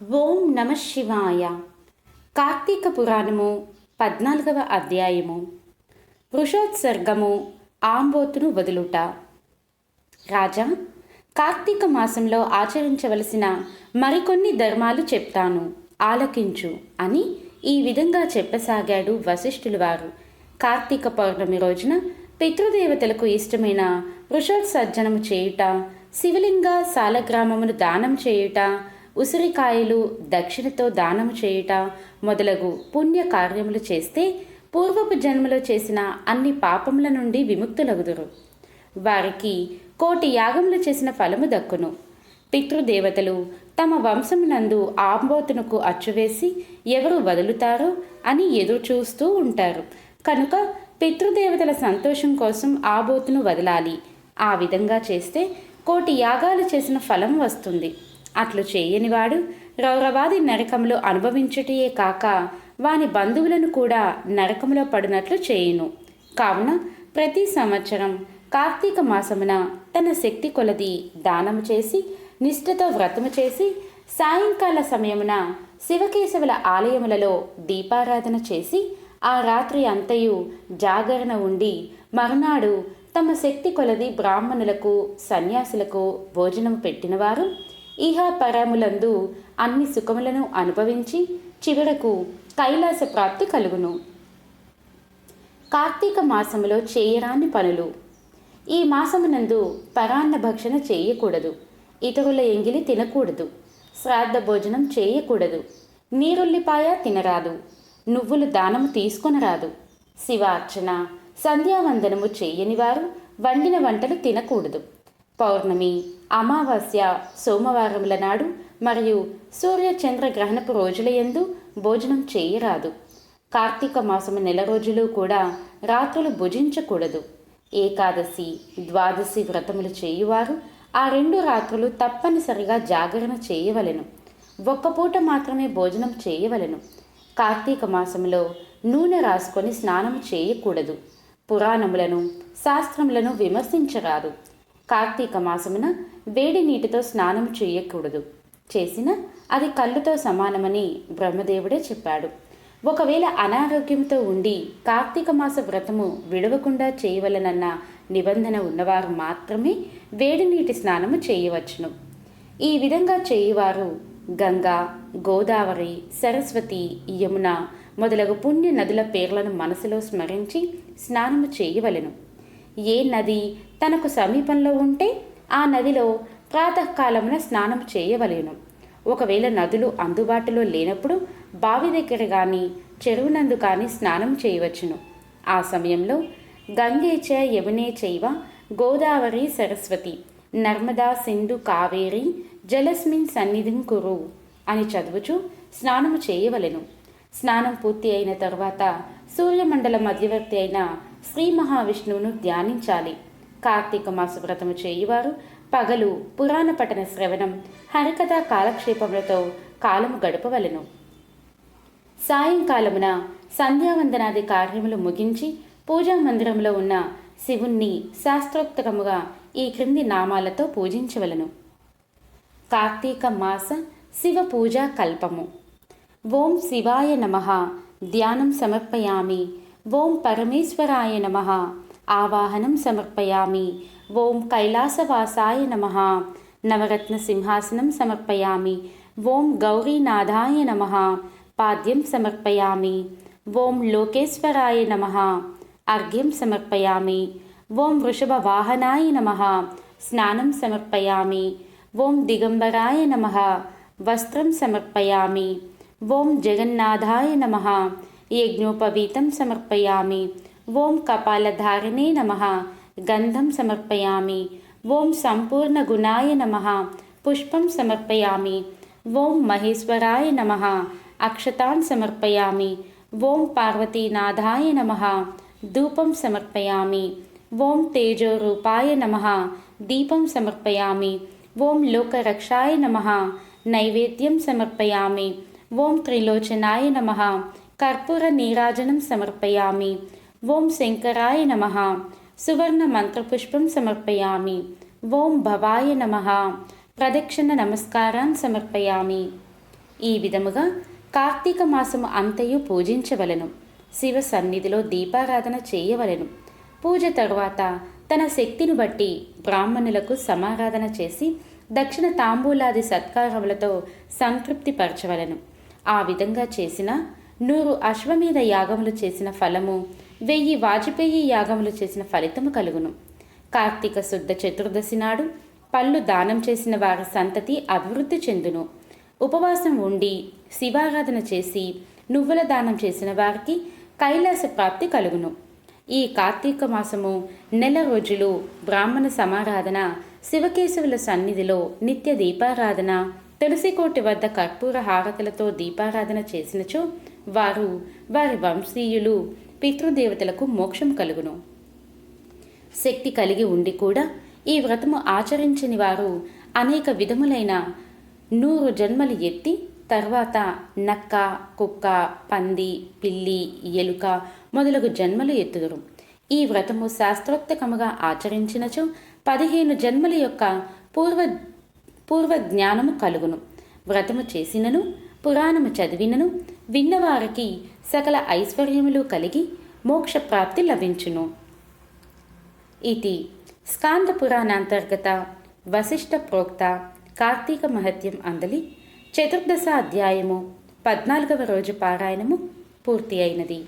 ఓం నమ శివాయ. కార్తీక పురాణము 14వ అధ్యాయము. వృషోత్సర్గము. ఆంబోతును వదులుట. రాజా, కార్తీక మాసంలో ఆచరించవలసిన మరికొన్ని ధర్మాలు చెప్తాను, ఆలకించు అని ఈ విధంగా చెప్పసాగాడు వశిష్ఠులు వారు. కార్తీక పౌర్ణమి రోజున పితృదేవతలకు ఇష్టమైన వృషోత్సర్జనము చేయుట, శివలింగ సాలగ్రామమును దానం చేయుట, ఉసిరికాయలు దక్షిణతో దానము చేయుట మొదలగు పుణ్య కార్యములు చేస్తే పూర్వపు జన్మలో చేసిన అన్ని పాపముల నుండి విముక్తులగుదురు. వారికి 1,000,000 యాగములు చేసిన ఫలము దక్కును. పితృదేవతలు తమ వంశమునందు ఆంబోతునకు అచ్చువేసి ఎవరు వదులుతారో అని ఎదురు చూస్తూ ఉంటారు. కనుక పితృదేవతల సంతోషం కోసం ఆబోతును వదలాలి. ఆ విధంగా చేస్తే 1,000,000 యాగాలు చేసిన ఫలం వస్తుంది. అట్లు చేయనివాడు రౌరవాది నరకములో అనుభవించుటయే కాక వాని బంధువులను కూడా నరకములో పడినట్లు చేయును. కావున ప్రతి సంవత్సరం కార్తీక మాసమున తన శక్తి కొలది దానము చేసి నిష్ఠతో వ్రతము చేసి సాయంకాల సమయమున శివకేశవుల ఆలయములలో దీపారాధన చేసి ఆ రాత్రి అంతయు జాగరణ ఉండి మరునాడు తమ శక్తి కొలది బ్రాహ్మణులకు సన్యాసులకు భోజనం పెట్టినవారు ఇహ పరములందు అన్ని సుఖములను అనుభవించి చివరకు కైలాస ప్రాప్తి కలుగును. కార్తీక మాసములో చేయరాని పనులు. ఈ మాసమునందు పరాన్న భక్షణ చేయకూడదు, ఇతరుల ఎంగిలి తినకూడదు, శ్రాద్ధ భోజనం చేయకూడదు, నీరుల్లిపాయ తినరాదు, నువ్వులు దానము తీసుకొనరాదు, శివార్చన సంధ్యావందనము చేయనివారు వండిన వంటలు తినకూడదు. పౌర్ణమి, అమావాస్య, సోమవారముల నాడు మరియు సూర్య చంద్ర గ్రహణపు రోజులయందు భోజనం చేయరాదు. కార్తీక మాసము నెల రోజులు కూడా రాత్రులు భుజించకూడదు. ఏకాదశి, ద్వాదశి వ్రతములు చేయువారు ఆ 2 రాత్రులు తప్పనిసరిగా జాగరణ చేయవలెను. ఒక్క పూట మాత్రమే భోజనం చేయవలెను. కార్తీక మాసములో నూనె రాసుకొని స్నానము చేయకూడదు. పురాణములను శాస్త్రములను విమర్శించరాదు. కార్తీక మాసమున వేడి నీటితో స్నానం చేయకూడదు. చేసిన అది కళ్ళుతో సమానమని బ్రహ్మదేవుడే చెప్పాడు. ఒకవేళ అనారోగ్యంతో ఉండి కార్తీక మాస వ్రతము విడవకుండా చేయవలనన్న నిబంధన ఉన్నవారు మాత్రమే వేడి నీటి స్నానము చేయవచ్చును. ఈ విధంగా చేయువారు గంగా, గోదావరి, సరస్వతి, యమున మొదలగు పుణ్య నదుల పేర్లను మనసులో స్మరించి స్నానము చేయవలెను. ఏ నది తనకు సమీపంలో ఉంటే ఆ నదిలో ప్రాతకాలమున స్నానం చేయవలెను. ఒకవేళ నదులు అందుబాటులో లేనప్పుడు బావి దగ్గర కానీ చెరువునందు కానీ స్నానం చేయవచ్చును. ఆ సమయంలో గంగేచ యమునే చైవ గోదావరి సరస్వతి నర్మదా సింధు కావేరి జలస్మిన్ సన్నిధిం కురు అని చదువుచు స్నానము చేయవలెను. స్నానం పూర్తి అయిన తరువాత సూర్యమండల మధ్యవర్తి అయిన శ్రీ మహావిష్ణువును ధ్యానించాలి. కార్తీక మాస వ్రతము చేయువారు పగలు పురాణ పఠన శ్రవణం, హరికథా కాలక్షేపములతో కాలము గడపవలెను. సాయంకాలమున సంధ్యావందనాది కార్యములు ముగించి పూజా మందిరంలో ఉన్న శివుణ్ణి శాస్త్రోక్తముగా ఈ క్రింది నామాలతో పూజించవలను. కార్తీక మాస శివ పూజా కల్పము. ఓం శివాయ నమః ధ్యానం సమర్పయామి. ఓం పరమేశ్వరాయ నమః ఆవాహనం సమర్పయామి. ఓం కైలాసవాసాయ నమః నవరత్న సింహాసనం సమర్పయామి. ఓం గౌరీనాథాయ నమః పాద్యం సమర్పయామి. ఓం లోకేశ్వరాయ నమః అర్ఘ్యం సమర్పయామి. ఓం వృషభవాహనాయ నమః స్నానం సమర్పయామి. ఓం దిగంబరాయ నమః వస్త్రం సమర్పయామి. ఓం జగన్నాథాయ నమః యజ్ఞోపవీతం సమర్పయామి. ఓం కపాలధారిణే నమః గంధం సమర్పయామి. ఓం సంపూర్ణ గుణాయ నమః పుష్పం సమర్పయామి. ఓం మహేశ్వరాయ నమః అక్షతాన్ సమర్పయామి. ఓం పార్వతీనాథాయ నమః ధూపం సమర్పయామి. ఓం తేజోరూపాయ నమః దీపం సమర్పయామి. ఓం లోకరక్షాయ నమః నైవేద్యం సమర్పయామి. ఓం త్రిలోచనాయ నమః కర్పూర నీరాజనం సమర్పయామి. ఓం శంకరాయ నమః సువర్ణ మంత్రపుష్పం సమర్పయామి. ఓం భవాయ నమః ప్రదక్షిణ నమస్కారాన్ సమర్పయామి. ఈ విధముగా కార్తీక మాసము అంతయు పూజించవలెను. శివ సన్నిధిలో దీపారాధన చేయవలెను. పూజ తరువాత తన శక్తిని బట్టి బ్రాహ్మణులకు సమారాధన చేసి దక్షిణ తాంబూలాది సత్కారములతో సంతృప్తిపరచవలెను. ఆ విధంగా చేసిన 100 అశ్వమేధ యాగములు చేసిన ఫలము, 1000 వాజపేయి యాగములు చేసిన ఫలితము కలుగును. కార్తీక శుద్ధ చతుర్దశి నాడు పళ్ళు దానం చేసిన వారి సంతతి అభివృద్ధి చెందును. ఉపవాసం ఉండి శివారాధన చేసి నువ్వుల దానం చేసిన వారికి కైలాస ప్రాప్తి కలుగును. ఈ కార్తీక మాసము నెల రోజులు బ్రాహ్మణ సమారాధన, శివకేశవుల సన్నిధిలో నిత్య దీపారాధన, తులసికోటి వద్ద కర్పూర హారతులతో దీపారాధన చేసినచో వారు వారి వంశీయులు పితృదేవతలకు మోక్షం కలుగును. శక్తి కలిగి ఉండి కూడా ఈ వ్రతము ఆచరించని వారు అనేక విధములైన 100 జన్మలు ఎత్తి తర్వాత నక్క, కుక్క, పంది, పిల్లి, ఎలుక మొదలగు జన్మలు ఎత్తుదురు. ఈ వ్రతము శాస్త్రోక్తకముగా ఆచరించినచో 15 జన్మల యొక్క పూర్వ జ్ఞానము కలుగును. వ్రతము చేసినను, పురాణము చదివినను విన్నవారికి సకల ఐశ్వర్యములు కలిగి మోక్షప్రాప్తి లభించును. ఇది స్కాంద పురాణాంతర్గత వశిష్ఠ ప్రోక్త కార్తీక మహత్యం అందలి చతుర్దశ అధ్యాయము 14వ రోజు పారాయణము పూర్తి అయినది.